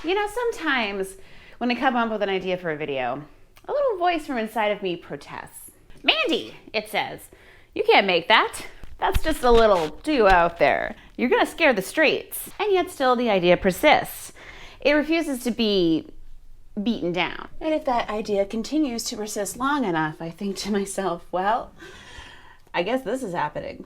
You know, sometimes when I come up with an idea for a video, a little voice from inside of me protests. Mandy, it says, you can't make that. That's just a little too out there. You're gonna scare the streets. And yet still the idea persists. It refuses to be beaten down. And if that idea continues to persist long enough, I think to myself, well, I guess this is happening.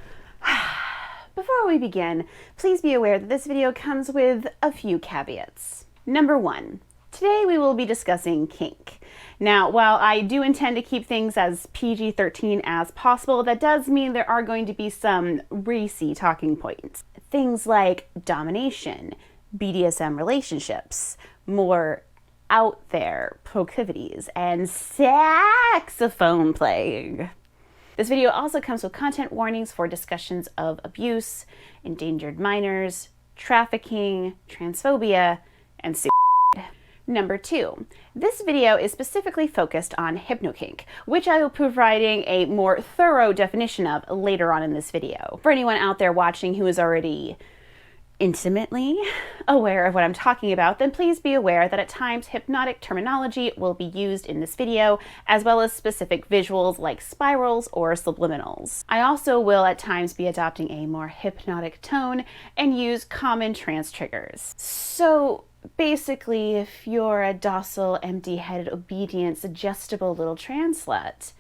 Before we begin, please be aware that this video comes with a few caveats. Number 1, today we will be discussing kink. Now, while I do intend to keep things as PG-13 as possible, that does mean there are going to be some racy talking points. Things like domination, BDSM relationships, more out there proclivities, and saxophone playing. This video also comes with content warnings for discussions of abuse, endangered minors, trafficking, transphobia, and suicide. Number 2, this video is specifically focused on hypno-kink, which I will be providing a more thorough definition of later on in this video. For anyone out there watching who is already intimately aware of what I'm talking about, then please be aware that at times hypnotic terminology will be used in this video, as well as specific visuals like spirals or subliminals. I also will at times be adopting a more hypnotic tone and use common trance triggers. So basically, if you're a docile, empty-headed, obedient, suggestible little translet,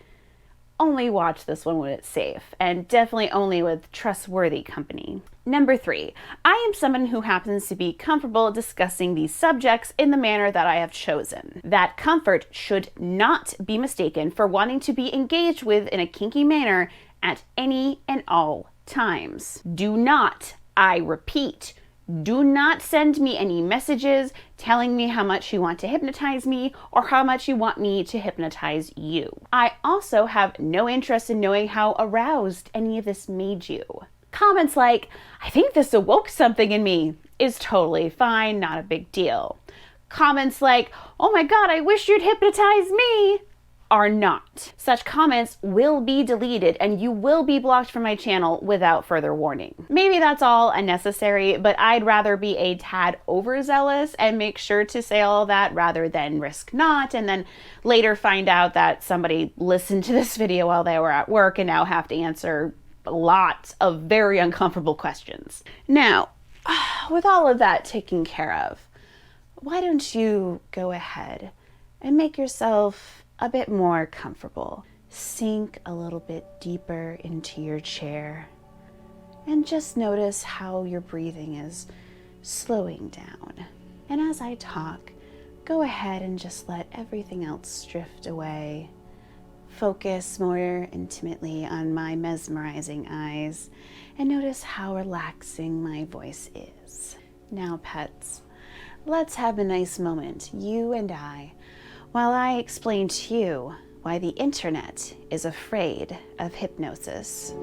only watch this one when it's safe, and definitely only with trustworthy company. Number 3, I am someone who happens to be comfortable discussing these subjects in the manner that I have chosen. That comfort should not be mistaken for wanting to be engaged with in a kinky manner at any and all times. Do not, I repeat, do not send me any messages telling me how much you want to hypnotize me or how much you want me to hypnotize you. I also have no interest in knowing how aroused any of this made you. Comments like, I think this awoke something in me, is totally fine, not a big deal. Comments like, oh my god, I wish you'd hypnotize me, are not. Such comments will be deleted and you will be blocked from my channel without further warning. Maybe that's all unnecessary, but I'd rather be a tad overzealous and make sure to say all that rather than risk not, and then later find out that somebody listened to this video while they were at work and now have to answer lots of very uncomfortable questions. Now, with all of that taken care of, why don't you go ahead and make yourself a bit more comfortable. Sink a little bit deeper into your chair and just notice how your breathing is slowing down. And as I talk, go ahead and just let everything else drift away. Focus more intimately on my mesmerizing eyes and notice how relaxing my voice is. Now, pets, let's have a nice moment, you and I, while I explain to you why the internet is afraid of hypnosis.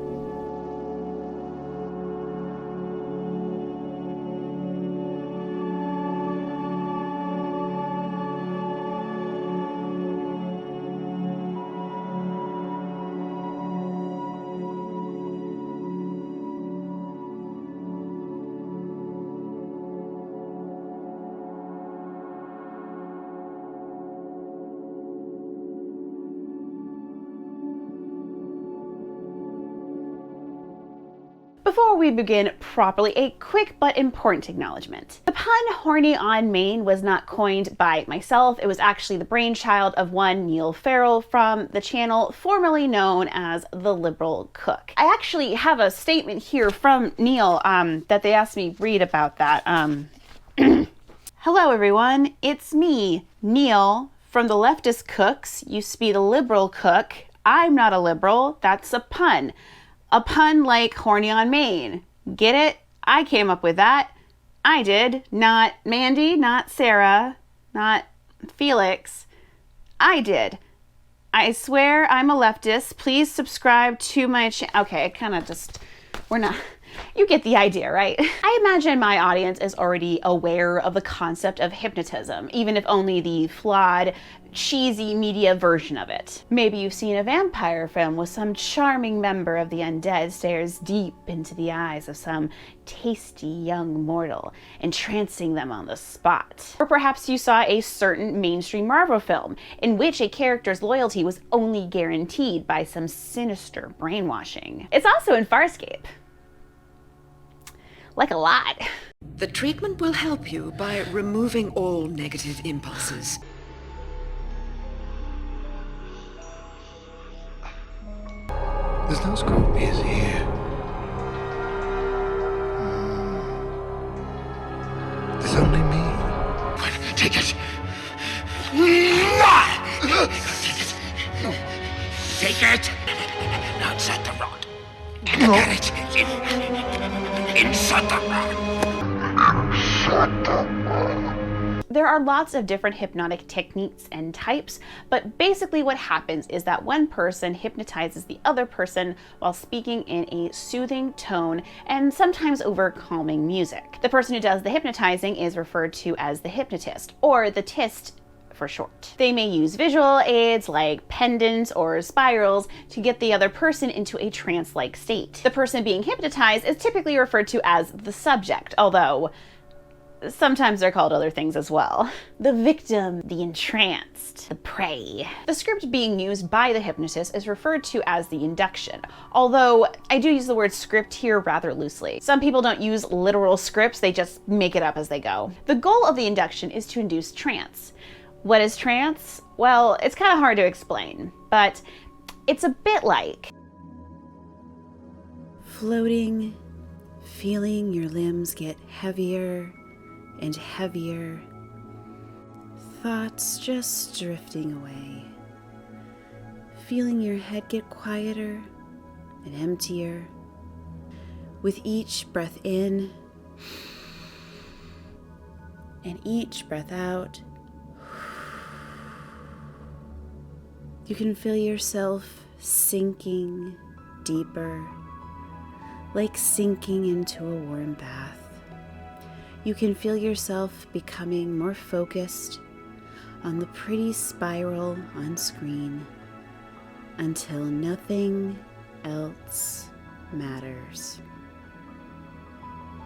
Before we begin properly, a quick but important acknowledgement. The pun horny on Maine was not coined by myself. It was actually the brainchild of one Neil Farrell from the channel formerly known as The Liberal Cook. I actually have a statement here from Neil that they asked me to read about that. Hello everyone, it's me, Neil, from The Leftist Cooks. Used to be The Liberal Cook. I'm not a liberal, that's a pun. A pun like horny on Maine. Get it? I came up with that. I did. Not Mandy, not Sarah, not Felix. I did. I swear I'm a leftist. Please subscribe to my channel. Okay, I kind of just, we're You get the idea, right? I imagine my audience is already aware of the concept of hypnotism, even if only the flawed, cheesy media version of it. Maybe you've seen a vampire film with some charming member of the undead stares deep into the eyes of some tasty young mortal, entrancing them on the spot. Or perhaps you saw a certain mainstream Marvel film in which a character's loyalty was only guaranteed by some sinister brainwashing. It's also in Farscape. Like a lot. The treatment will help you by removing all negative impulses. There's no scorpions here. There's only me. Take it! Take it! Outside the rod. Get it! Inside the rod. Inside the rod. There are lots of different hypnotic techniques and types, but basically what happens is that one person hypnotizes the other person while speaking in a soothing tone and sometimes over calming music. The person who does the hypnotizing is referred to as the hypnotist, or the tist for short. They may use visual aids like pendants or spirals to get the other person into a trance-like state. The person being hypnotized is typically referred to as the subject, although sometimes they're called other things as well. The victim, the entranced, the prey. The script being used by the hypnotist is referred to as the induction, although I do use the word script here rather loosely. Some people don't use literal scripts, they just make it up as they go. The goal of the induction is to induce trance. What is trance? Well, it's kind of hard to explain, but it's a bit like floating, feeling your limbs get heavier and heavier, thoughts just drifting away, feeling your head get quieter and emptier. With each breath in and each breath out, you can feel yourself sinking deeper, like sinking into a warm bath. You can feel yourself becoming more focused on the pretty spiral on screen until nothing else matters.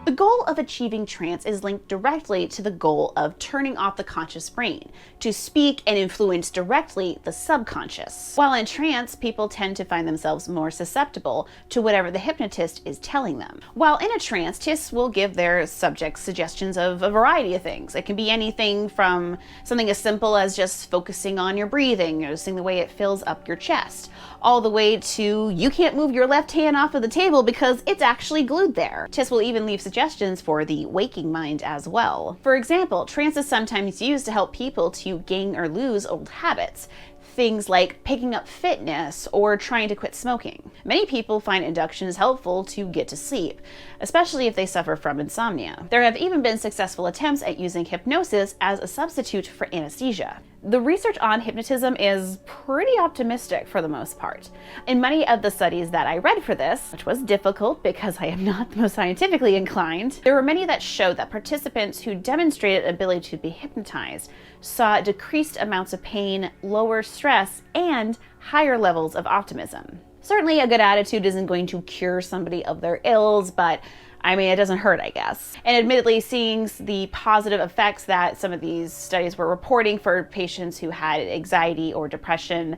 The goal of achieving trance is linked directly to the goal of turning off the conscious brain, to speak and influence directly the subconscious. While in trance, people tend to find themselves more susceptible to whatever the hypnotist is telling them. While in a trance, TISs will give their subjects suggestions of a variety of things. It can be anything from something as simple as just focusing on your breathing, noticing the way it fills up your chest, all the way to you can't move your left hand off of the table because it's actually glued there. TISs will even leave suggestions for the waking mind as well. For example, trance is sometimes used to help people to gain or lose old habits. Things like picking up fitness or trying to quit smoking. Many people find inductions helpful to get to sleep, especially if they suffer from insomnia. There have even been successful attempts at using hypnosis as a substitute for anesthesia. The research on hypnotism is pretty optimistic for the most part. In many of the studies that I read for this, which was difficult because I am not the most scientifically inclined, there were many that showed that participants who demonstrated ability to be hypnotized saw decreased amounts of pain, lower stress, and higher levels of optimism. Certainly a good attitude isn't going to cure somebody of their ills, but I mean, it doesn't hurt, I guess. And admittedly, seeing the positive effects that some of these studies were reporting for patients who had anxiety or depression,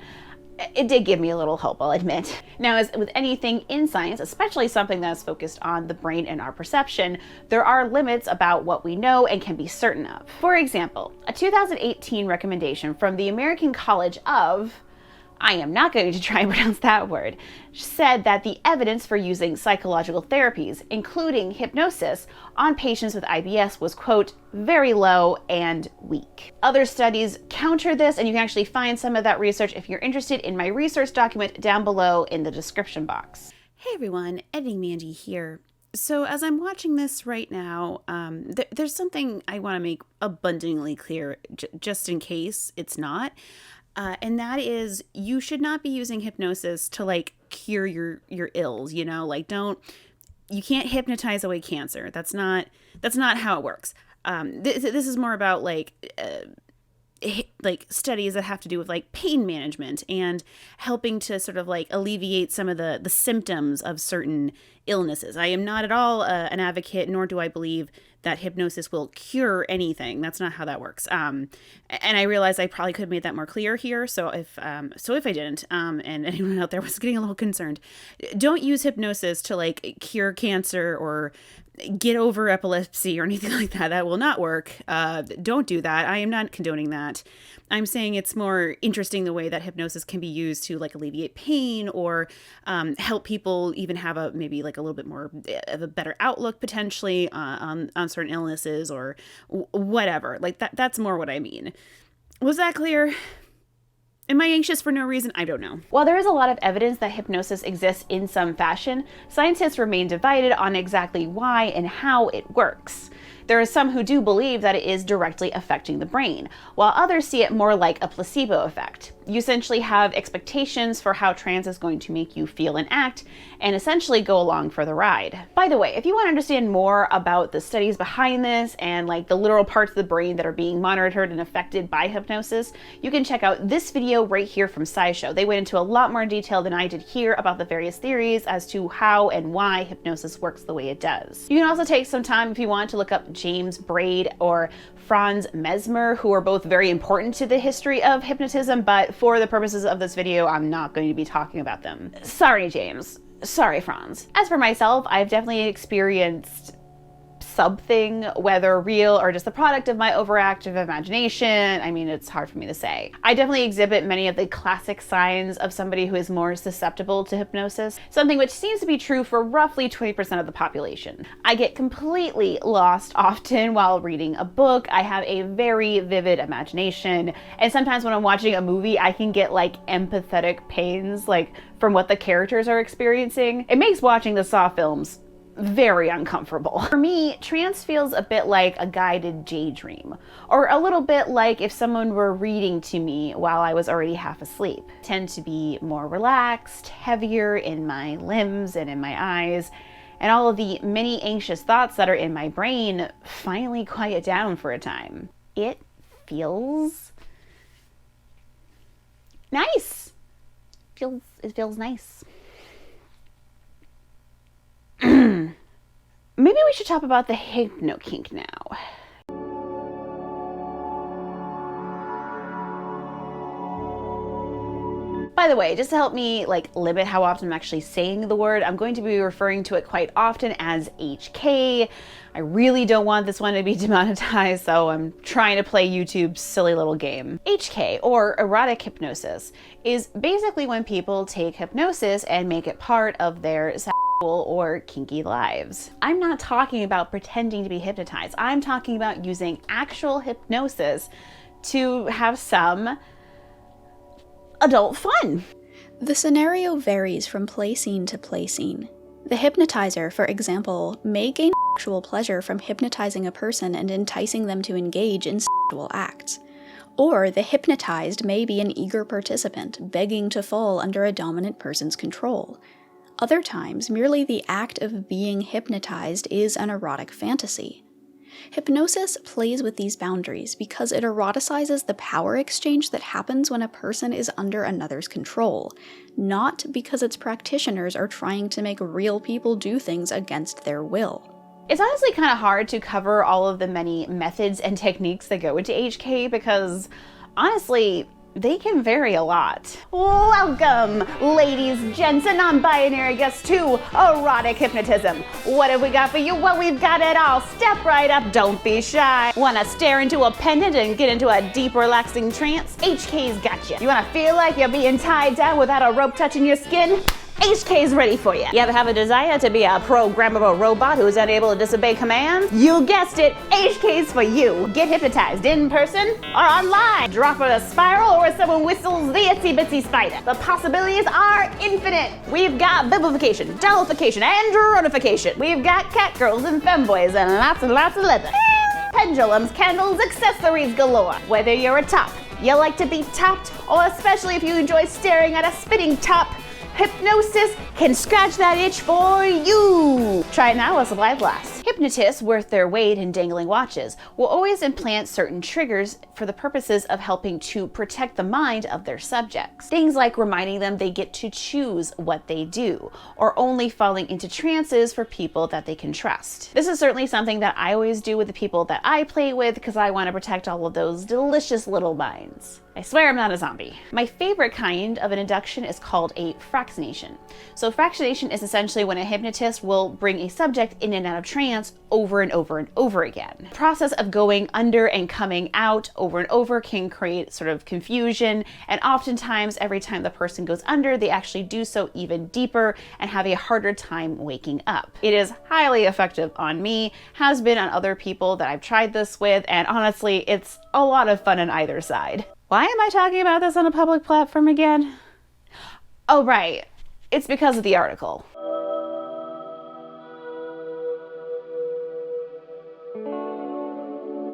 it did give me a little hope, I'll admit. Now, as with anything in science, especially something that's focused on the brain and our perception, there are limits about what we know and can be certain of. For example, a 2018 recommendation from the American College of, I am not going to try and pronounce that word, said that the evidence for using psychological therapies, including hypnosis, on patients with IBS was, quote, very low and weak. Other studies counter this, and you can actually find some of that research if you're interested in my research document down below in the description box. Hey everyone, Editing Mandy here. So as I'm watching this right now, there's something I want to make abundantly clear, just in case it's not. And that is, you should not be using hypnosis to like cure your ills, you know, like don't, you can't hypnotize away cancer. That's not how it works. This is more about like studies that have to do with like pain management and helping to sort of like alleviate some of the symptoms of certain illnesses. I am not at all an advocate, nor do I believe that hypnosis will cure anything. That's not how that works. And I realized I probably could have made that more clear here. So if I didn't, and anyone out there was getting a little concerned, don't use hypnosis to like cure cancer or get over epilepsy or anything like that. That will not work. Don't do that. I am not condoning that. I'm saying it's more interesting the way that hypnosis can be used to like alleviate pain or help people even have maybe like a little bit more of a better outlook potentially on certain illnesses or whatever. Like that's more what I mean. Was that clear? Am I anxious for no reason? I don't know. While there is a lot of evidence that hypnosis exists in some fashion, scientists remain divided on exactly why and how it works. There are some who do believe that it is directly affecting the brain, while others see it more like a placebo effect. You essentially have expectations for how trance is going to make you feel and act, and essentially go along for the ride. By the way, if you want to understand more about the studies behind this and like the literal parts of the brain that are being monitored and affected by hypnosis, you can check out this video right here from SciShow. They went into a lot more detail than I did here about the various theories as to how and why hypnosis works the way it does. You can also take some time if you want to look up James Braid or Franz Mesmer, who are both very important to the history of hypnotism, but for the purposes of this video, I'm not going to be talking about them. Sorry, James. Sorry, Franz. As for myself, I've definitely experienced something, whether real or just the product of my overactive imagination. I mean, it's hard for me to say. I definitely exhibit many of the classic signs of somebody who is more susceptible to hypnosis, something which seems to be true for roughly 20% of the population. I get completely lost often while reading a book. I have a very vivid imagination, and sometimes when I'm watching a movie, I can get like empathetic pains, like from what the characters are experiencing. It makes watching the Saw films very uncomfortable. For me, trance feels a bit like a guided daydream, or a little bit like if someone were reading to me while I was already half asleep. I tend to be more relaxed, heavier in my limbs and in my eyes, and all of the many anxious thoughts that are in my brain finally quiet down for a time. It feels nice. It feels nice. Maybe we should talk about the hypno kink now. By the way, just to help me like limit how often I'm actually saying the word, I'm going to be referring to it quite often as HK. I really don't want this one to be demonetized, so I'm trying to play YouTube's silly little game. HK, or erotic hypnosis, is basically when people take hypnosis and make it part of their or kinky lives. I'm not talking about pretending to be hypnotized. I'm talking about using actual hypnosis to have some adult fun. The scenario varies from play scene to play scene. The hypnotizer, for example, may gain sexual pleasure from hypnotizing a person and enticing them to engage in sexual acts. Or the hypnotized may be an eager participant, begging to fall under a dominant person's control. Other times, merely the act of being hypnotized is an erotic fantasy. Hypnosis plays with these boundaries because it eroticizes the power exchange that happens when a person is under another's control, not because its practitioners are trying to make real people do things against their will. It's honestly kind of hard to cover all of the many methods and techniques that go into HK because, honestly, they can vary a lot. Welcome, ladies, gents, and non-binary guests to Erotic Hypnotism. What have we got for you? Well, we've got it all. Step right up, don't be shy. Wanna stare into a pendant and get into a deep, relaxing trance? HK's got you. You wanna feel like you're being tied down without a rope touching your skin? HK's ready for you. You ever have a desire to be a programmable robot who's unable to disobey commands? You guessed it, HK's for you. Get hypnotized in person or online. Drop in a spiral or someone whistles the itsy bitsy spider. The possibilities are infinite. We've got biblification, dollification, and dronification. We've got cat girls and femboys and lots of leather. Pendulums, candles, accessories galore. Whether you're a top, you like to be topped, or especially if you enjoy staring at a spinning top, Hypnosis can scratch that itch for you. Try it now while supplies last. Hypnotists, worth their weight in dangling watches, will always implant certain triggers for the purposes of helping to protect the mind of their subjects. Things like reminding them they get to choose what they do, or only falling into trances for people that they can trust. This is certainly something that I always do with the people that I play with because I want to protect all of those delicious little minds. I swear I'm not a zombie. My favorite kind of an induction is called a fractionation. So fractionation is essentially when a hypnotist will bring a subject in and out of trance over and over and over again. The process of going under and coming out over and over can create sort of confusion, and oftentimes every time the person goes under, they actually do so even deeper and have a harder time waking up. It is highly effective on me, has been on other people that I've tried this with, and honestly, it's a lot of fun on either side. Why am I talking about this on a public platform again? Oh, right. It's because of the article.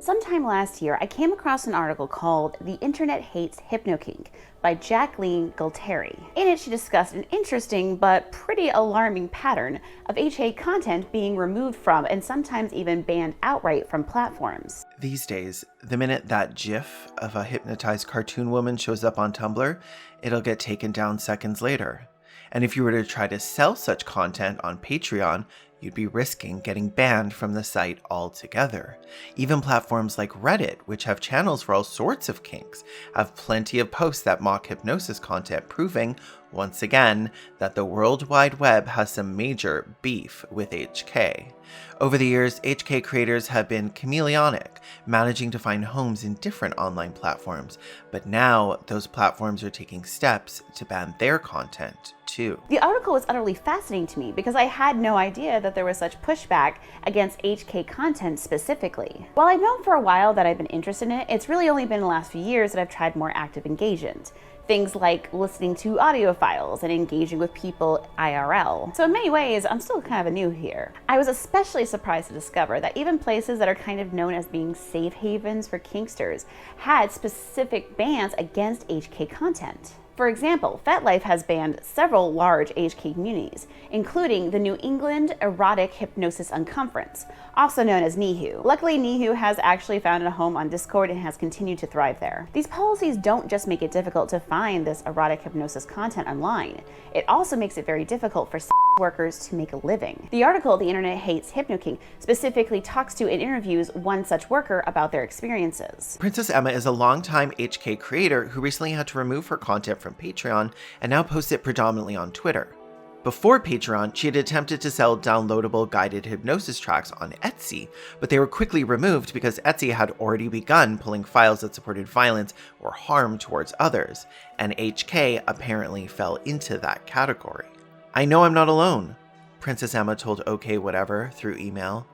Sometime last year, I came across an article called The Internet Hates Hypno Kink by Jacqueline Gualtieri. In it, she discussed an interesting but pretty alarming pattern of HA content being removed from and sometimes even banned outright from platforms. These days, the minute that GIF of a hypnotized cartoon woman shows up on Tumblr, it'll get taken down seconds later. And if you were to try to sell such content on Patreon, you'd be risking getting banned from the site altogether. Even platforms like Reddit, which have channels for all sorts of kinks, have plenty of posts that mock hypnosis content, proving, once again, that the World Wide Web has some major beef with HK. Over the years, HK creators have been chameleonic, managing to find homes in different online platforms, but now those platforms are taking steps to ban their content too. The article was utterly fascinating to me because I had no idea that there was such pushback against HK content specifically. While I've known for a while that I've been interested in it, it's really only been the last few years that I've tried more active engagement. Things like listening to audio files and engaging with people IRL. So in many ways, I'm still kind of new here. I was especially surprised to discover that even places that are kind of known as being safe havens for kinksters had specific bans against HK content. For example, FetLife has banned several large HK communities, including the New England Erotic Hypnosis Unconference, also known as NEHU. Luckily, NEHU has actually found a home on Discord and has continued to thrive there. These policies don't just make it difficult to find this erotic hypnosis content online, it also makes it very difficult for workers to make a living. The article, The Internet Hates Hypno Kink, specifically talks to and interviews one such worker about their experiences. Princess Emma is a longtime HK creator who recently had to remove her content from Patreon and now posts it predominantly on Twitter. Before Patreon, she had attempted to sell downloadable guided hypnosis tracks on Etsy, but they were quickly removed because Etsy had already begun pulling files that supported violence or harm towards others, and HK apparently fell into that category. I know I'm not alone, Princess Emma told OK Whatever through email.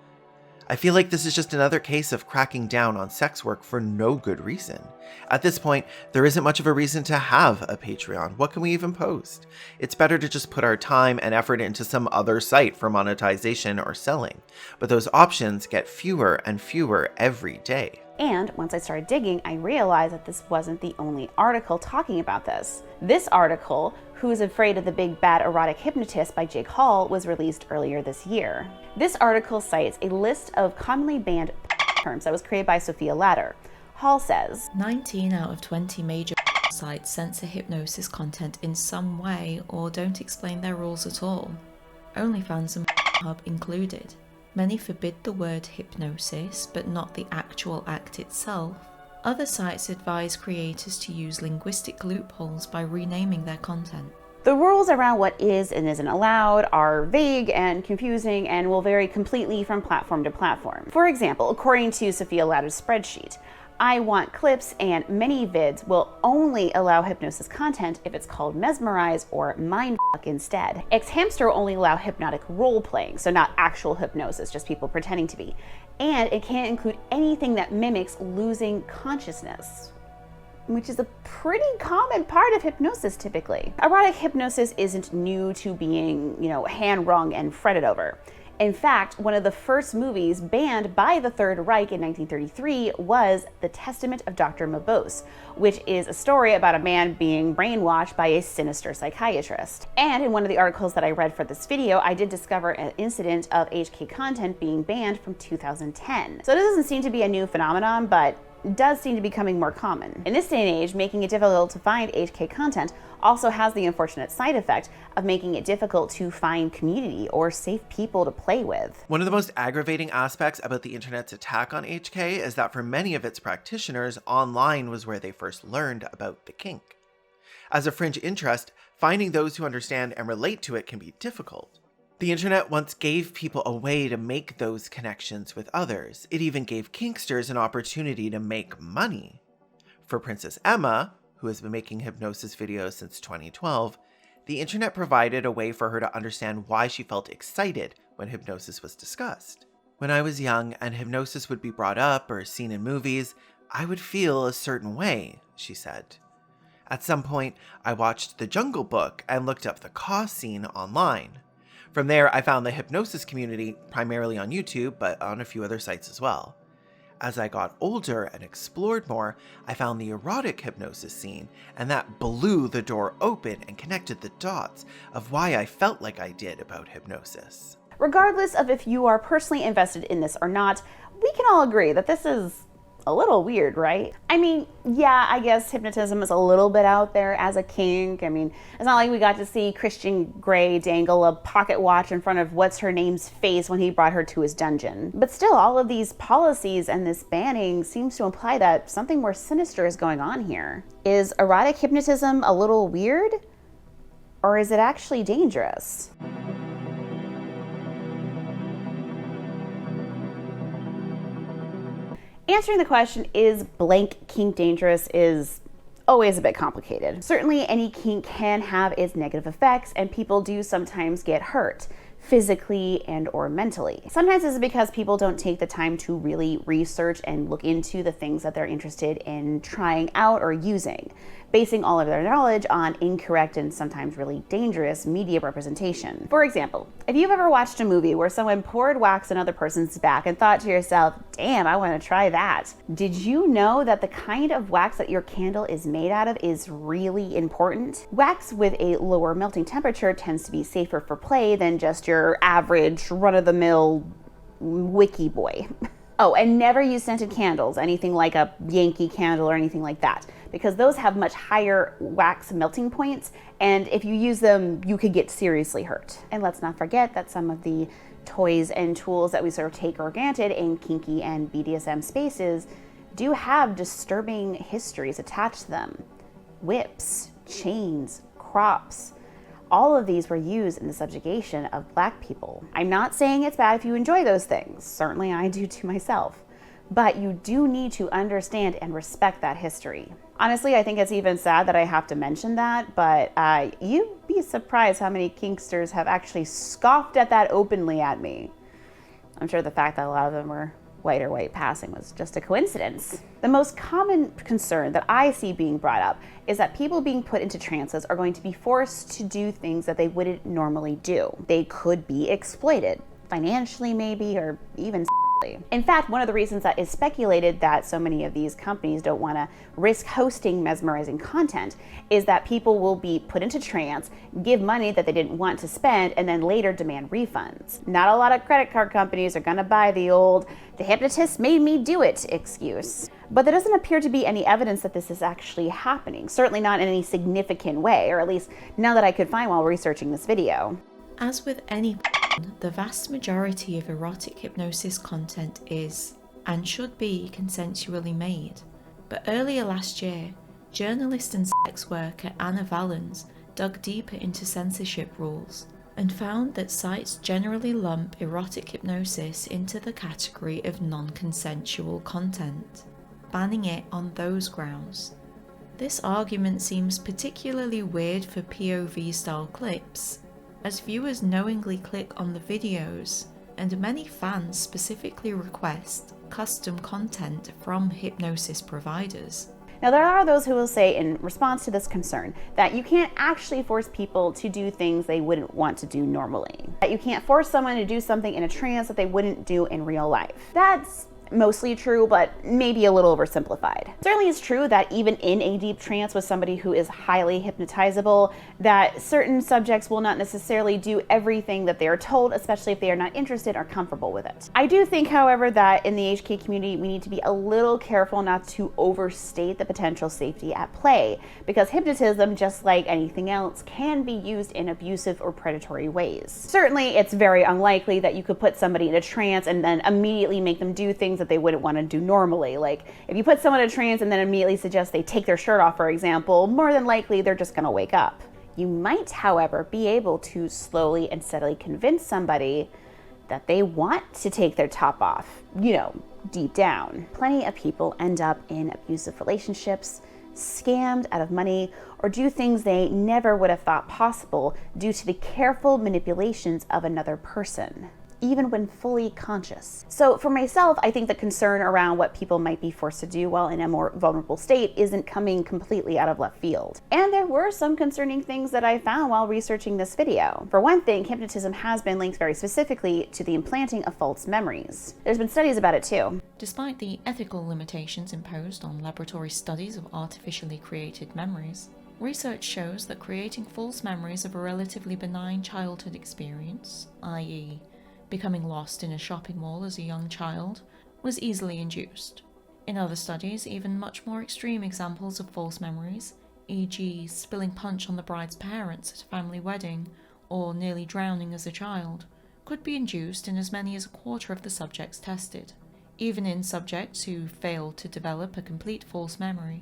I feel like this is just another case of cracking down on sex work for no good reason. At this point, there isn't much of a reason to have a Patreon. What can we even post? It's better to just put our time and effort into some other site for monetization or selling. But those options get fewer and fewer every day. And once I started digging, I realized that this wasn't the only article talking about this. This article, Who's Afraid of the Big Bad Erotic Hypnotist by Jake Hall, was released earlier this year. This article cites a list of commonly banned terms that was created by Sophia Latter. Hall says, 19 out of 20 major sites censor hypnosis content in some way or don't explain their rules at all. OnlyFans and Hub included. Many forbid the word hypnosis, but not the actual act itself. Other sites advise creators to use linguistic loopholes by renaming their content. The rules around what is and isn't allowed are vague and confusing and will vary completely from platform to platform. For example, according to Sophia Latter's spreadsheet, I Want Clips and many vids will only allow hypnosis content if it's called mesmerize or mindfuck instead. Xhamster will only allow hypnotic role playing, so not actual hypnosis, just people pretending to be. And it can't include anything that mimics losing consciousness, which is a pretty common part of hypnosis typically. Erotic hypnosis isn't new to being, hand-wrung and fretted over. In fact, one of the first movies banned by the Third Reich in 1933 was The Testament of Dr. Mabuse, which is a story about a man being brainwashed by a sinister psychiatrist. And in one of the articles that I read for this video, I did discover an incident of HK content being banned from 2010. So it doesn't seem to be a new phenomenon, but does seem to be becoming more common. In this day and age, making it difficult to find HK content also has the unfortunate side effect of making it difficult to find community or safe people to play with. One of the most aggravating aspects about the internet's attack on HK is that for many of its practitioners, online was where they first learned about the kink. As a fringe interest, finding those who understand and relate to it can be difficult. The internet once gave people a way to make those connections with others. It even gave kinksters an opportunity to make money. For Princess Emma, who has been making hypnosis videos since 2012, the internet provided a way for her to understand why she felt excited when hypnosis was discussed. When I was young and hypnosis would be brought up or seen in movies, I would feel a certain way, she said. At some point, I watched The Jungle Book and looked up the Ka scene online. From there, I found the hypnosis community, primarily on YouTube, but on a few other sites as well. As I got older and explored more, I found the erotic hypnosis scene, and that blew the door open and connected the dots of why I felt like I did about hypnosis. Regardless of if you are personally invested in this or not, we can all agree that this is a little weird, right? I mean, yeah, I guess hypnotism is a little bit out there as a kink. I mean, it's not like we got to see Christian Grey dangle a pocket watch in front of what's-her-name's face when he brought her to his dungeon. But still, all of these policies and this banning seems to imply that something more sinister is going on here. Is erotic hypnotism a little weird? Or is it actually dangerous? Answering the question, is blank kink dangerous, is always a bit complicated. Certainly any kink can have its negative effects, and people do sometimes get hurt, physically and or mentally. Sometimes this is because people don't take the time to really research and look into the things that they're interested in trying out or using, basing all of their knowledge on incorrect and sometimes really dangerous media representation. For example, if you've ever watched a movie where someone poured wax on another person's back and thought to yourself, damn, I want to try that. Did you know that the kind of wax that your candle is made out of is really important? Wax with a lower melting temperature tends to be safer for play than just your average run-of-the-mill wiki boy. Oh, and never use scented candles, anything like a Yankee candle or anything like that, because those have much higher wax melting points, and if you use them, you could get seriously hurt. And let's not forget that some of the toys and tools that we sort of take for granted in kinky and BDSM spaces do have disturbing histories attached to them. Whips, chains, crops, all of these were used in the subjugation of Black people. I'm not saying it's bad if you enjoy those things. Certainly I do to myself. But you do need to understand and respect that history. Honestly, I think it's even sad that I have to mention that, but you'd be surprised how many kinksters have actually scoffed at that openly at me. I'm sure the fact that a lot of them were white or white passing was just a coincidence. The most common concern that I see being brought up is that people being put into trances are going to be forced to do things that they wouldn't normally do. They could be exploited, financially maybe, or even sexually. In fact, one of the reasons that is speculated that so many of these companies don't want to risk hosting mesmerizing content is that people will be put into trance, give money that they didn't want to spend, and then later demand refunds. Not a lot of credit card companies are going to buy the old "the hypnotist made me do it" excuse. But there doesn't appear to be any evidence that this is actually happening, certainly not in any significant way, or at least none that I could find while researching this video. As with any the vast majority of erotic hypnosis content is, and should be, consensually made. But earlier last year, journalist and sex worker Anna Valens dug deeper into censorship rules and found that sites generally lump erotic hypnosis into the category of non-consensual content, banning it on those grounds. This argument seems particularly weird for POV-style clips, as viewers knowingly click on the videos, and many fans specifically request custom content from hypnosis providers. Now, there are those who will say in response to this concern that you can't actually force people to do things they wouldn't want to do normally. That you can't force someone to do something in a trance that they wouldn't do in real life. That's mostly true, but maybe a little oversimplified. Certainly it's true that even in a deep trance with somebody who is highly hypnotizable, that certain subjects will not necessarily do everything that they are told, especially if they are not interested or comfortable with it. I do think, however, that in the HK community, we need to be a little careful not to overstate the potential safety at play, because hypnotism, just like anything else, can be used in abusive or predatory ways. Certainly, it's very unlikely that you could put somebody in a trance and then immediately make them do things that they wouldn't want to do normally. Like, if you put someone in a trance and then immediately suggest they take their shirt off, for example, more than likely they're just going to wake up. You might, however, be able to slowly and steadily convince somebody that they want to take their top off, you know, deep down. Plenty of people end up in abusive relationships, scammed out of money, or do things they never would have thought possible due to the careful manipulations of another person, even when fully conscious. So for myself, I think the concern around what people might be forced to do while in a more vulnerable state isn't coming completely out of left field. And there were some concerning things that I found while researching this video. For one thing, hypnotism has been linked very specifically to the implanting of false memories. There's been studies about it too. Despite the ethical limitations imposed on laboratory studies of artificially created memories, research shows that creating false memories of a relatively benign childhood experience, i.e., becoming lost in a shopping mall as a young child, was easily induced. In other studies, even much more extreme examples of false memories, e.g. spilling punch on the bride's parents at a family wedding, or nearly drowning as a child, could be induced in as many as a quarter of the subjects tested. Even in subjects who failed to develop a complete false memory,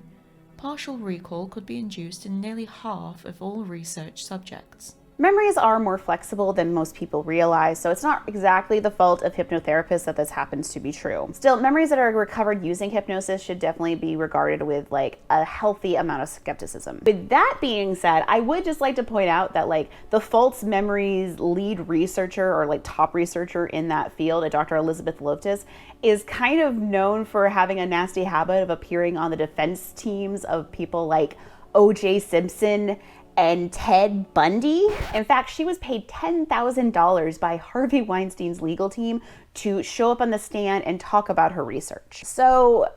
partial recall could be induced in nearly half of all research subjects. Memories are more flexible than most people realize, so it's not exactly the fault of hypnotherapists that this happens to be true. Still, memories that are recovered using hypnosis should definitely be regarded with like a healthy amount of skepticism. With that being said, I would just like to point out that like the false memories lead researcher or like top researcher in that field, Dr. Elizabeth Loftus, is kind of known for having a nasty habit of appearing on the defense teams of people like O.J. Simpson and Ted Bundy. In fact, she was paid $10,000 by Harvey Weinstein's legal team to show up on the stand and talk about her research. So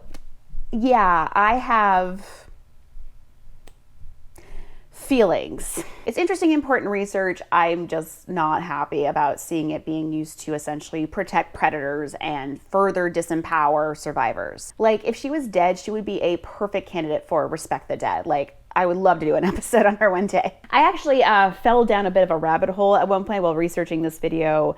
yeah, I have feelings. It's interesting, important research. I'm just not happy about seeing it being used to essentially protect predators and further disempower survivors. Like, if she was dead, she would be a perfect candidate for Respect the Dead. Like, I would love to do an episode on her one day. I actually fell down a bit of a rabbit hole at one point while researching this video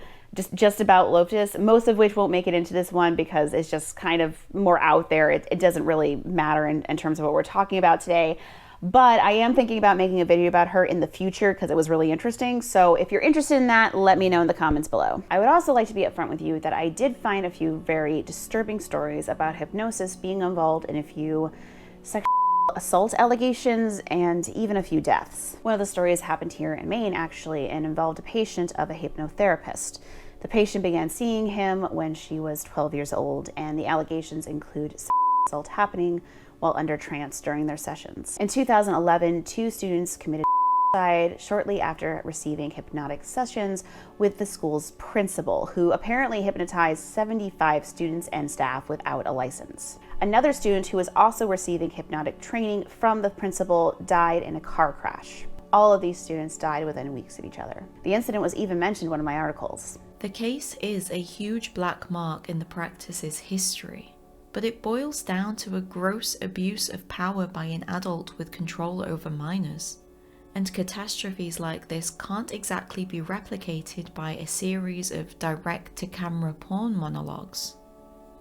just about Loftus, most of which won't make it into this one because it's just kind of more out there. It doesn't really matter in terms of what we're talking about today. But I am thinking about making a video about her in the future because it was really interesting. So if you're interested in that, let me know in the comments below. I would also like to be upfront with you that I did find a few very disturbing stories about hypnosis being involved in a few sexual assault allegations and even a few deaths. One of the stories happened here in Maine actually and involved a patient of a hypnotherapist. The patient began seeing him when she was 12 years old, and the allegations include assault happening while under trance during their sessions. In 2011, 2 students committed suicide shortly after receiving hypnotic sessions with the school's principal, who apparently hypnotized 75 students and staff without a license. Another student who was also receiving hypnotic training from the principal died in a car crash. All of these students died within weeks of each other. The incident was even mentioned in one of my articles. The case is a huge black mark in the practice's history, but it boils down to a gross abuse of power by an adult with control over minors. And catastrophes like this can't exactly be replicated by a series of direct-to-camera porn monologues.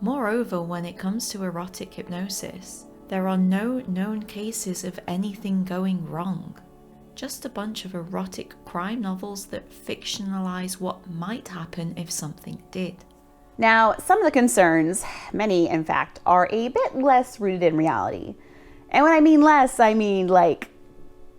Moreover, when it comes to erotic hypnosis, there are no known cases of anything going wrong. Just a bunch of erotic crime novels that fictionalize what might happen if something did. Now, some of the concerns, many in fact, are a bit less rooted in reality. And when I mean less, I mean like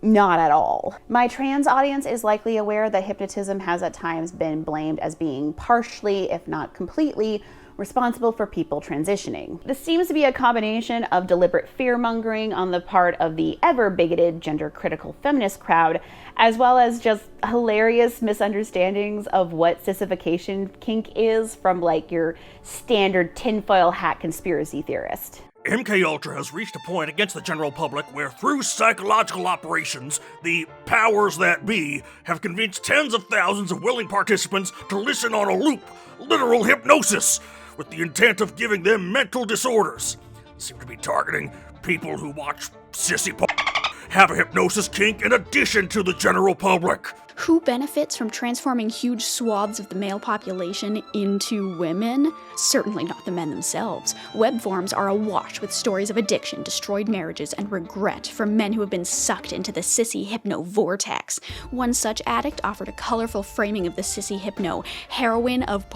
not at all. My trans audience is likely aware that hypnotism has at times been blamed as being partially, if not completely, responsible for people transitioning. This seems to be a combination of deliberate fear-mongering on the part of the ever-bigoted, gender-critical feminist crowd, as well as just hilarious misunderstandings of what sissification kink is from like your standard tinfoil hat conspiracy theorist. MK Ultra has reached a point against the general public where, through psychological operations, the powers that be have convinced tens of thousands of willing participants to listen on a loop, literal hypnosis, with the intent of giving them mental disorders. Seem to be targeting people who watch sissy have a hypnosis kink in addition to the general public. Who benefits from transforming huge swaths of the male population into women? Certainly not the men themselves. Web forums are awash with stories of addiction, destroyed marriages, and regret from men who have been sucked into the sissy hypno vortex. One such addict offered a colorful framing of the sissy hypno, heroine of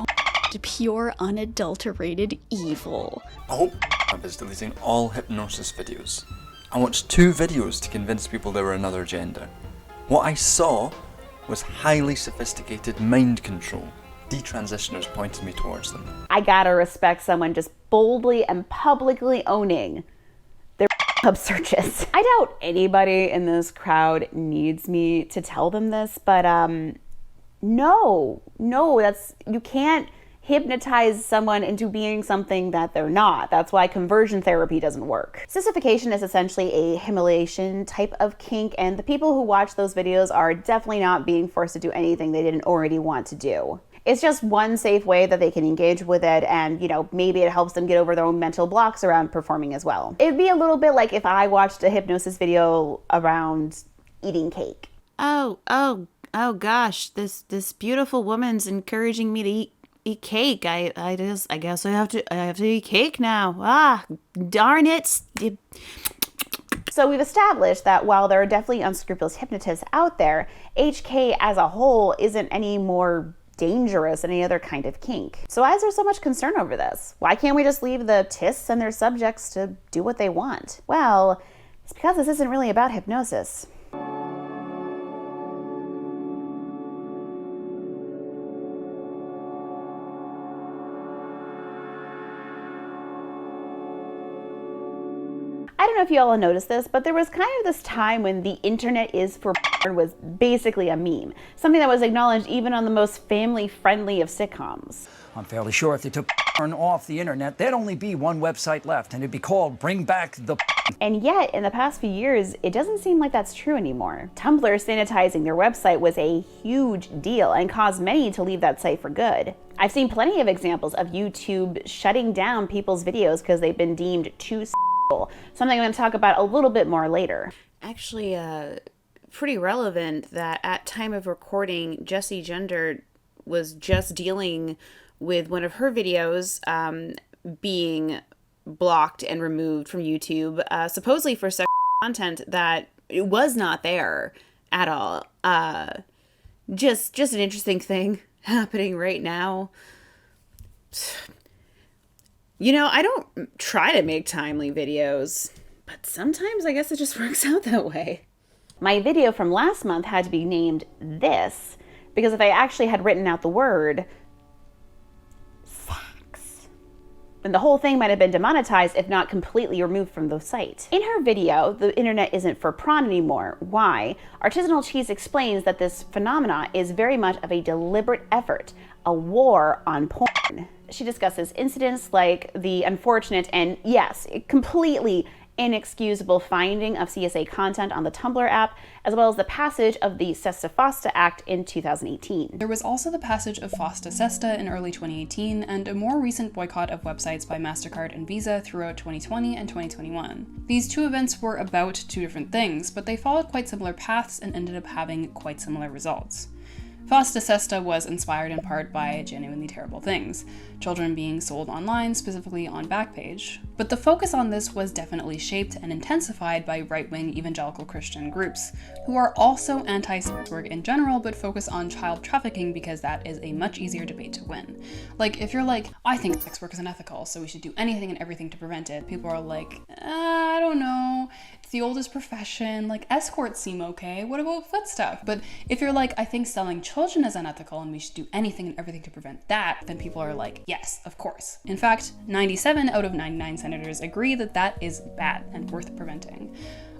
pure, unadulterated evil. I hope is deleting all hypnosis videos. I watched 2 videos to convince people they were another gender. What I saw was highly sophisticated mind control. Detransitioners pointed me towards them. I gotta respect someone just boldly and publicly owning their hub searches. I doubt anybody in this crowd needs me to tell them this, but no, you can't hypnotize someone into being something that they're not. That's why conversion therapy doesn't work. Sissification is essentially a humiliation type of kink, and the people who watch those videos are definitely not being forced to do anything they didn't already want to do. It's just one safe way that they can engage with it, and maybe it helps them get over their own mental blocks around performing as well. It'd be a little bit like if I watched a hypnosis video around eating cake. Oh gosh, this beautiful woman's encouraging me to eat cake. I guess I have to eat cake now. Ah, darn it. So we've established that while there are definitely unscrupulous hypnotists out there, HK as a whole isn't any more dangerous than any other kind of kink. So why is there so much concern over this? Why can't we just leave the tists and their subjects to do what they want? Well, it's because this isn't really about hypnosis. I don't know if you all noticed this, but there was kind of this time when the internet is for porn was basically a meme. Something that was acknowledged even on the most family-friendly of sitcoms. I'm fairly sure if they took porn off the internet, there'd only be one website left, and it'd be called Bring Back the And yet, in the past few years, it doesn't seem like that's true anymore. Tumblr sanitizing their website was a huge deal and caused many to leave that site for good. I've seen plenty of examples of YouTube shutting down people's videos because they've been deemed too something I'm going to talk about a little bit more later. Actually, pretty relevant that at time of recording, Jessie Gender was just dealing with one of her videos being blocked and removed from YouTube, supposedly for sexual content that it was not there at all. Just an interesting thing happening right now. I don't try to make timely videos, but sometimes I guess it just works out that way. My video from last month had to be named This, because if I actually had written out the word sex, then the whole thing might have been demonetized if not completely removed from the site. In her video, The Internet Isn't for Prawn Anymore, Why? Artisanal Cheese explains that this phenomena is very much of a deliberate effort, a war on porn. She discusses incidents like the unfortunate and, yes, completely inexcusable finding of CSA content on the Tumblr app, as well as the passage of the Sesta Fosta Act in 2018. There was also the passage of Fosta Sesta in early 2018, and a more recent boycott of websites by MasterCard and Visa throughout 2020 and 2021. These two events were about two different things, but they followed quite similar paths and ended up having quite similar results. Fosta Sesta was inspired in part by genuinely terrible things, children being sold online, specifically on Backpage. But the focus on this was definitely shaped and intensified by right-wing evangelical Christian groups, who are also anti-sex work in general, but focus on child trafficking because that is a much easier debate to win. Like, if you're like, I think sex work is unethical, so we should do anything and everything to prevent it, people are like, I don't know. It's the oldest profession, like escorts seem okay, what about foot stuff? But if you're like, I think selling children is unethical and we should do anything and everything to prevent that, then people are like, yes, of course. In fact, 97 out of 99 senators agree that that is bad and worth preventing.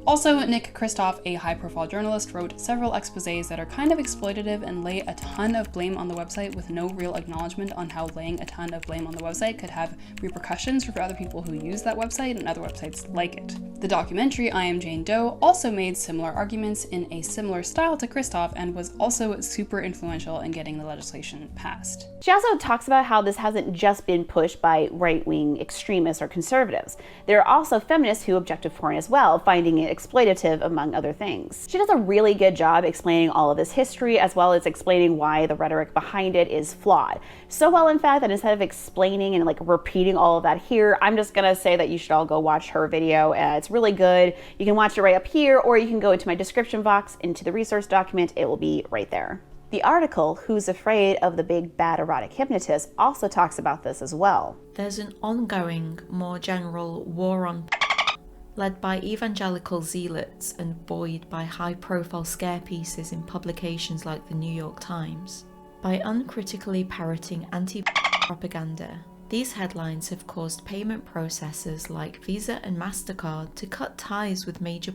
Also, Nick Kristof, a high-profile journalist, wrote several exposés that are kind of exploitative and lay a ton of blame on the website with no real acknowledgement on how laying a ton of blame on the website could have repercussions for other people who use that website and other websites like it. The documentary I Am Jane Doe also made similar arguments in a similar style to Kristof and was also super influential in getting the legislation passed. She also talks about how this hasn't just been pushed by right-wing extremists or conservatives. There are also feminists who objective porn as well, finding it exploitative, among other things. She does a really good job explaining all of this history, as well as explaining why the rhetoric behind it is flawed. So well, in fact, that instead of explaining and like repeating all of that here, I'm just gonna say that you should all go watch her video. It's really good. You can watch it right up here, or you can go into my description box, into the resource document. It will be right there. The article, Who's Afraid of the Big Bad Erotic Hypnotist, also talks about this as well. There's an ongoing, more general war on led by evangelical zealots and buoyed by high-profile scare pieces in publications like the New York Times. By uncritically parroting anti-propaganda, these headlines have caused payment processors like Visa and MasterCard to cut ties with major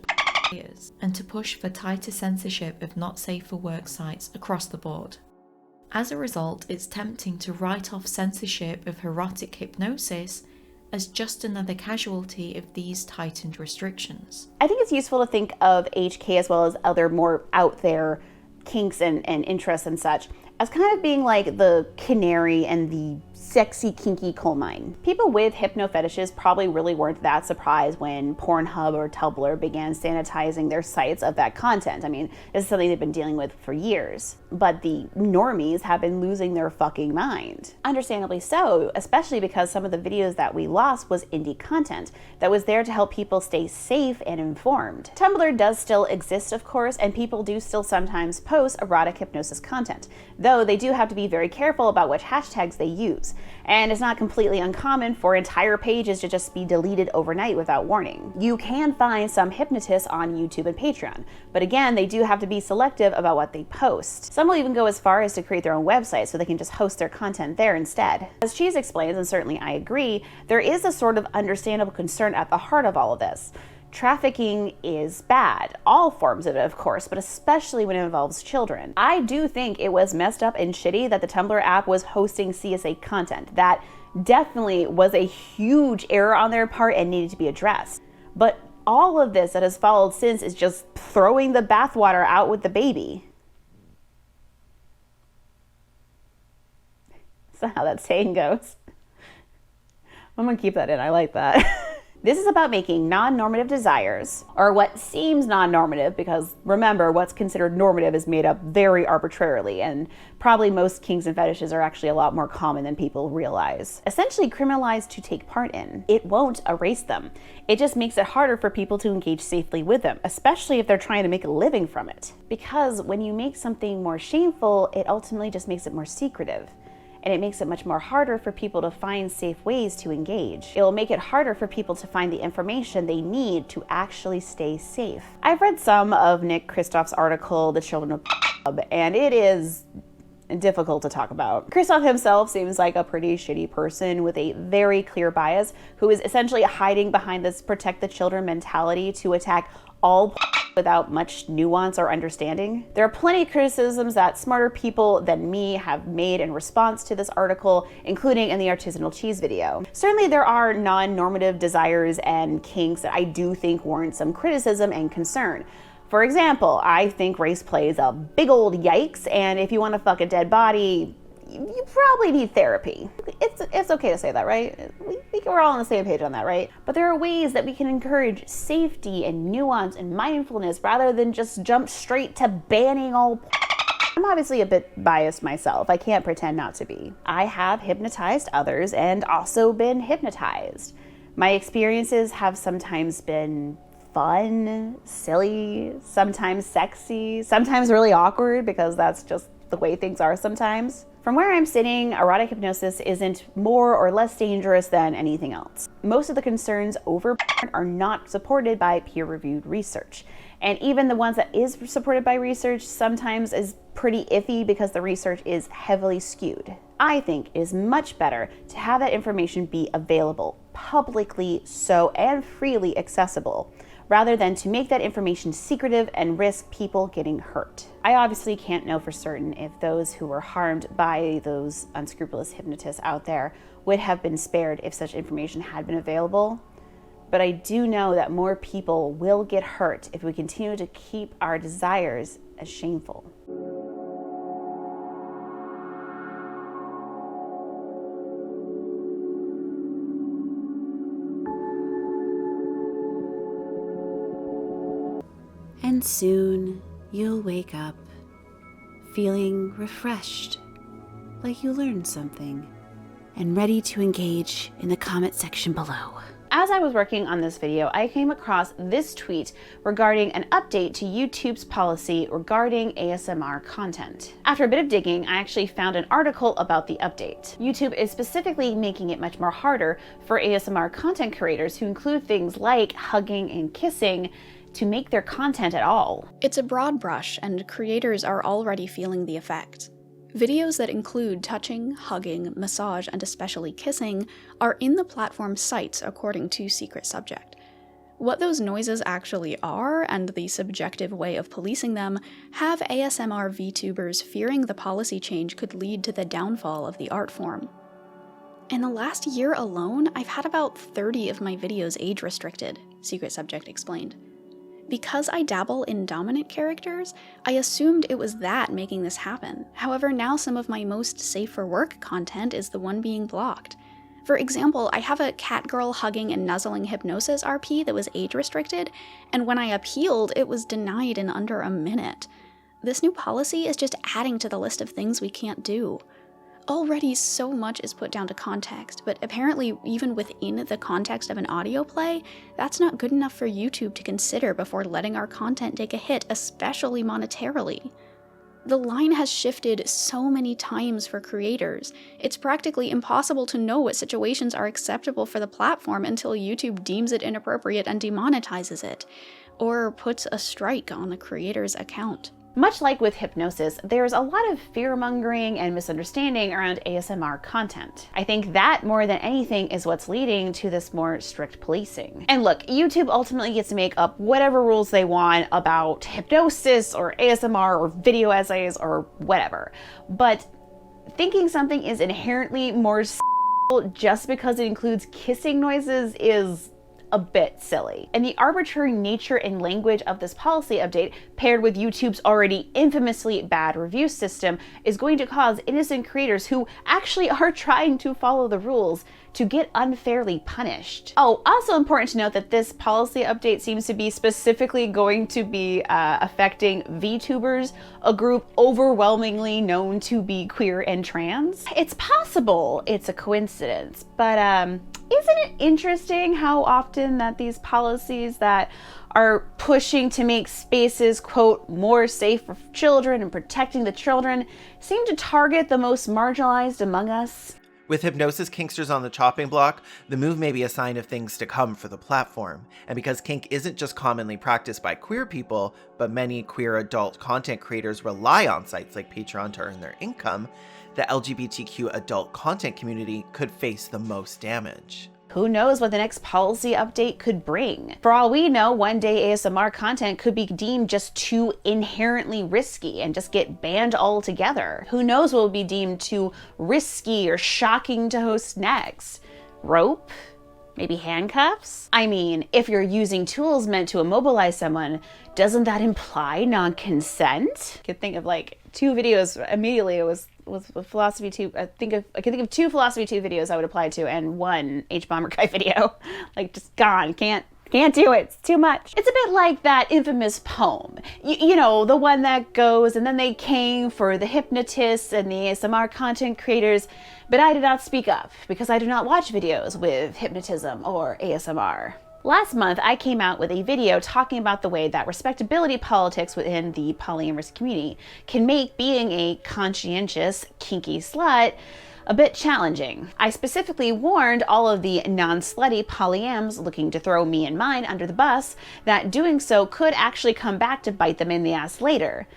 players and to push for tighter censorship of not safe for work sites across the board. As a result, it's tempting to write off censorship of erotic hypnosis as just another casualty of these tightened restrictions. I think it's useful to think of HK as well as other more out there kinks and interests and such as kind of being like the canary and the sexy, kinky coal mine. People with hypno fetishes probably really weren't that surprised when Pornhub or Tumblr began sanitizing their sites of that content. I mean, this is something they've been dealing with for years. But the normies have been losing their fucking mind. Understandably so, especially because some of the videos that we lost was indie content that was there to help people stay safe and informed. Tumblr does still exist, of course, and people do still sometimes post erotic hypnosis content, though they do have to be very careful about which hashtags they use. And it's not completely uncommon for entire pages to just be deleted overnight without warning. You can find some hypnotists on YouTube and Patreon, but again, they do have to be selective about what they post. Some will even go as far as to create their own website so they can just host their content there instead. As Cheese explains, and certainly I agree, there is a sort of understandable concern at the heart of all of this. Trafficking is bad, all forms of it, of course, but especially when it involves children. I do think it was messed up and shitty that the Tumblr app was hosting CSA content. That definitely was a huge error on their part and needed to be addressed. But all of this that has followed since is just throwing the bathwater out with the baby. That's how that saying goes. I'm gonna keep that in, I like that. This is about making non-normative desires, or what seems non-normative, because remember, what's considered normative is made up very arbitrarily, and probably most kinks and fetishes are actually a lot more common than people realize. Essentially criminalized to take part in. It won't erase them. It just makes it harder for people to engage safely with them, especially if they're trying to make a living from it. Because when you make something more shameful, it ultimately just makes it more secretive. And it makes it much more harder for people to find safe ways to engage. It will make it harder for people to find the information they need to actually stay safe. I've read some of Nick Kristof's article, The Children of and it is difficult to talk about. Kristof himself seems like a pretty shitty person with a very clear bias who is essentially hiding behind this protect the children mentality to attack all without much nuance or understanding. There are plenty of criticisms that smarter people than me have made in response to this article, including in the Artisanal Cheese video. Certainly there are non-normative desires and kinks that I do think warrant some criticism and concern. For example, I think race play is a big old yikes, and if you want to fuck a dead body, you probably need therapy. It's okay to say that, right? We're all on the same page on that, right? But there are ways that we can encourage safety and nuance and mindfulness rather than just jump straight to banning all. I'm obviously a bit biased myself. I can't pretend not to be. I have hypnotized others and also been hypnotized. My experiences have sometimes been fun, silly, sometimes sexy, sometimes really awkward because that's just the way things are sometimes. From where I'm sitting, erotic hypnosis isn't more or less dangerous than anything else. Most of the concerns over porn are not supported by peer-reviewed research. And even the ones that is supported by research sometimes is pretty iffy because the research is heavily skewed. I think it is much better to have that information be available publicly and freely accessible, rather than to make that information secretive and risk people getting hurt. I obviously can't know for certain if those who were harmed by those unscrupulous hypnotists out there would have been spared if such information had been available, but I do know that more people will get hurt if we continue to keep our desires as shameful. And soon you'll wake up feeling refreshed, like you learned something, and ready to engage in the comment section below. As I was working on this video, I came across this tweet regarding an update to YouTube's policy regarding ASMR content. After a bit of digging, I actually found an article about the update. YouTube is specifically making it much more harder for ASMR content creators who include things like hugging and kissing to make their content at all. It's a broad brush, and creators are already feeling the effect. Videos that include touching, hugging, massage, and especially kissing are in the platform's sights according to Secret Subject. What those noises actually are, and the subjective way of policing them, have ASMR VTubers fearing the policy change could lead to the downfall of the art form. In the last year alone, I've had about 30 of my videos age restricted, Secret Subject explained. Because I dabble in dominant characters, I assumed it was that making this happen. However, now some of my most safe for work content is the one being blocked. For example, I have a catgirl hugging and nuzzling hypnosis RP that was age restricted, and when I appealed, it was denied in under a minute. This new policy is just adding to the list of things we can't do. Already so much is put down to context, but apparently even within the context of an audio play, that's not good enough for YouTube to consider before letting our content take a hit, especially monetarily. The line has shifted so many times for creators. It's practically impossible to know what situations are acceptable for the platform until YouTube deems it inappropriate and demonetizes it, or puts a strike on the creator's account. Much like with hypnosis, there's a lot of fear-mongering and misunderstanding around ASMR content. I think that more than anything is what's leading to this more strict policing. And look, YouTube ultimately gets to make up whatever rules they want about hypnosis or ASMR or video essays or whatever. But thinking something is inherently more just because it includes kissing noises is a bit silly. And the arbitrary nature and language of this policy update, paired with YouTube's already infamously bad review system, is going to cause innocent creators who actually are trying to follow the rules to get unfairly punished. Oh, also important to note that this policy update seems to be specifically going to be affecting VTubers, a group overwhelmingly known to be queer and trans. It's possible it's a coincidence, but isn't it interesting how often that these policies that are pushing to make spaces, quote, more safe for children and protecting the children seem to target the most marginalized among us? With hypnosis kinksters on the chopping block, the move may be a sign of things to come for the platform. And because kink isn't just commonly practiced by queer people, but many queer adult content creators rely on sites like Patreon to earn their income, the LGBTQ adult content community could face the most damage. Who knows what the next policy update could bring? For all we know, one day ASMR content could be deemed just too inherently risky and just get banned altogether. Who knows what will be deemed too risky or shocking to host next? Rope? Maybe handcuffs? I mean, if you're using tools meant to immobilize someone, doesn't that imply non-consent? I could think of like 2 videos immediately. It was with Philosophy 2. I can think of 2 Philosophy 2 videos I would apply to, and 1 H-Bomber Guy video. Like, just gone. Can't do it. It's too much. It's a bit like that infamous poem. You know, the one that goes, and then they came for the hypnotists and the ASMR content creators, but I did not speak up because I do not watch videos with hypnotism or ASMR. Last month, I came out with a video talking about the way that respectability politics within the polyamorous community can make being a conscientious, kinky slut a bit challenging. I specifically warned all of the non-slutty polyams looking to throw me and mine under the bus that doing so could actually come back to bite them in the ass later.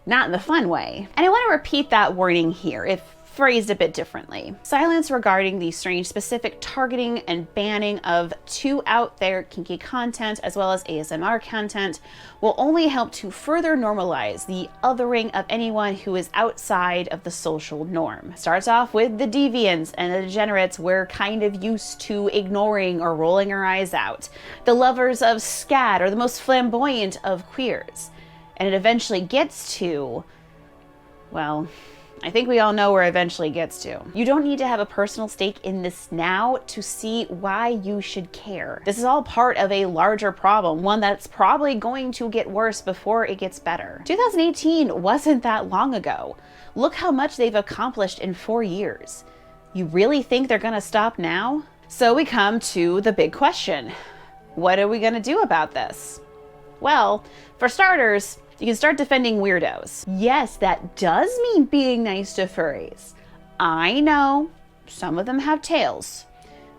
Not in the fun way. And I want to repeat that warning here, if phrased a bit differently. Silence regarding the strange specific targeting and banning of too out there kinky content as well as ASMR content will only help to further normalize the othering of anyone who is outside of the social norm. Starts off with the deviants and the degenerates we're kind of used to ignoring or rolling our eyes out, the lovers of scat or the most flamboyant of queers. And it eventually gets to, well, I think we all know where it eventually gets to. You don't need to have a personal stake in this now to see why you should care. This is all part of a larger problem, one that's probably going to get worse before it gets better. 2018 wasn't that long ago. Look how much they've accomplished in 4 years. You really think they're gonna stop now? So we come to the big question. What are we gonna do about this? Well, for starters, you can start defending weirdos. Yes, that does mean being nice to furries. I know, some of them have tails,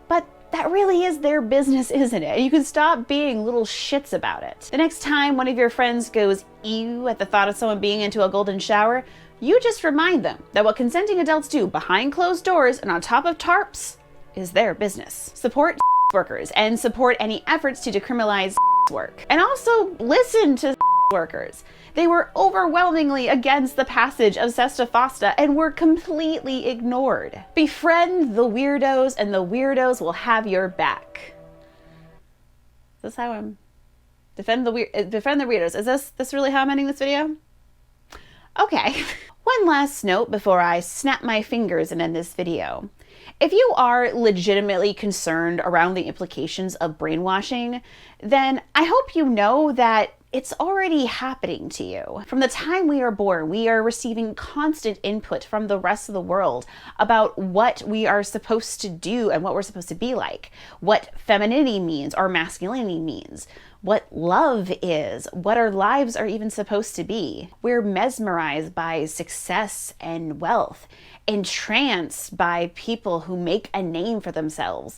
but that really is their business, isn't it? You can stop being little shits about it. The next time one of your friends goes ew at the thought of someone being into a golden shower, you just remind them that what consenting adults do behind closed doors and on top of tarps is their business. Support workers and support any efforts to decriminalize work. And also listen to workers. They were overwhelmingly against the passage of Sesta Fosta and were completely ignored. Befriend the weirdos and the weirdos will have your back. Is this how I'm... Befriend the weirdos. Is this really how I'm ending this video? Okay. One last note before I snap my fingers and end this video. If you are legitimately concerned around the implications of brainwashing, then I hope you know that it's already happening to you. From the time we are born, we are receiving constant input from the rest of the world about what we are supposed to do and what we're supposed to be like, what femininity means or masculinity means, what love is, what our lives are even supposed to be. We're mesmerized by success and wealth, entranced by people who make a name for themselves,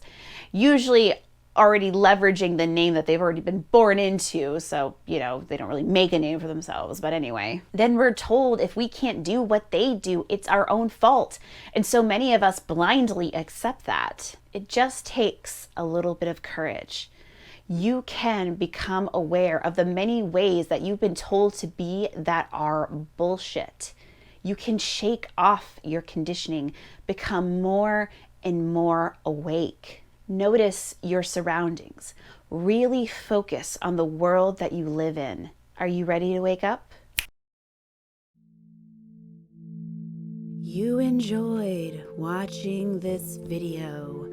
usually already leveraging the name that they've already been born into, so, you know, they don't really make a name for themselves, but anyway. Then we're told if we can't do what they do, it's our own fault. And so many of us blindly accept that. It just takes a little bit of courage. You can become aware of the many ways that you've been told to be that are bullshit. You can shake off your conditioning, become more and more awake. Notice your surroundings. Really focus on the world that you live in. Are you ready to wake up? You enjoyed watching this video.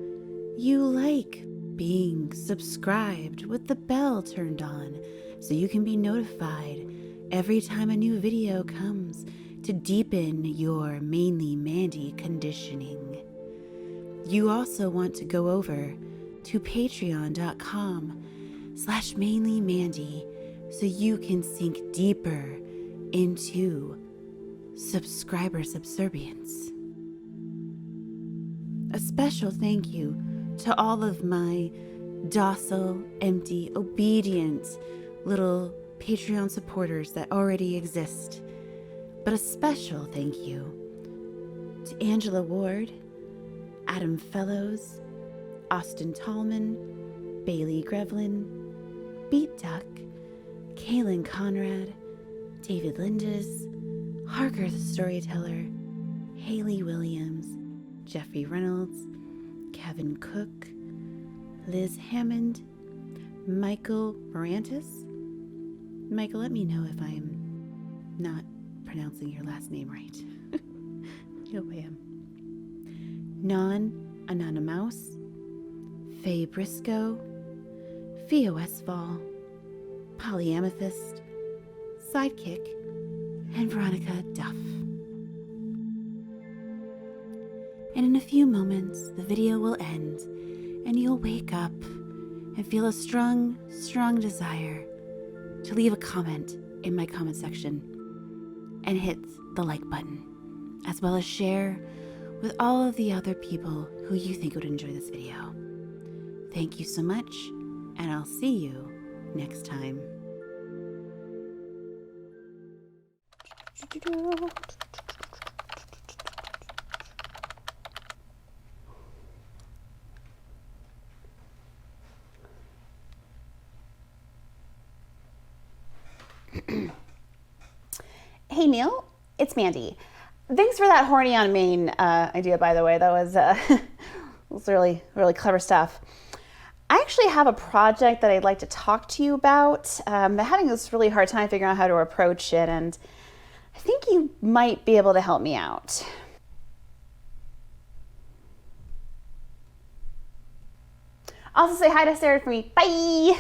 You like being subscribed with the bell turned on so you can be notified every time a new video comes to deepen your Mainely Mandy conditioning. You also want to go over to patreon.com/Mainely Mandy so you can sink deeper into subscriber subservience. A special thank you to all of my docile, empty, obedient little Patreon supporters that already exist. But a special thank you to Angela Ward, Adam Fellows, Austin Tallman, Bailey Grevlin, Beat Duck, Kaylin Conrad, David Lindes, Harker the Storyteller, Haley Williams, Jeffrey Reynolds, Kevin Cook, Liz Hammond, Michael Morantis. Michael, let me know if I'm not pronouncing your last name right. You'll pay him. Non-Anonymous, Faye Briscoe, Fia Westfall, Polyamethyst, Sidekick, and Veronica Duff. And in a few moments, the video will end, and you'll wake up and feel a strong, strong desire to leave a comment in my comment section and hit the like button, as well as share with all of the other people who you think would enjoy this video. Thank you so much, and I'll see you next time. Hey Neil, it's Mandy. Thanks for that horny on Maine idea, by the way. That was really, really clever stuff. I actually have a project that I'd like to talk to you about. I'm having this really hard time figuring out how to approach it, and I think you might be able to help me out. Also say hi to Sarah for me. Bye!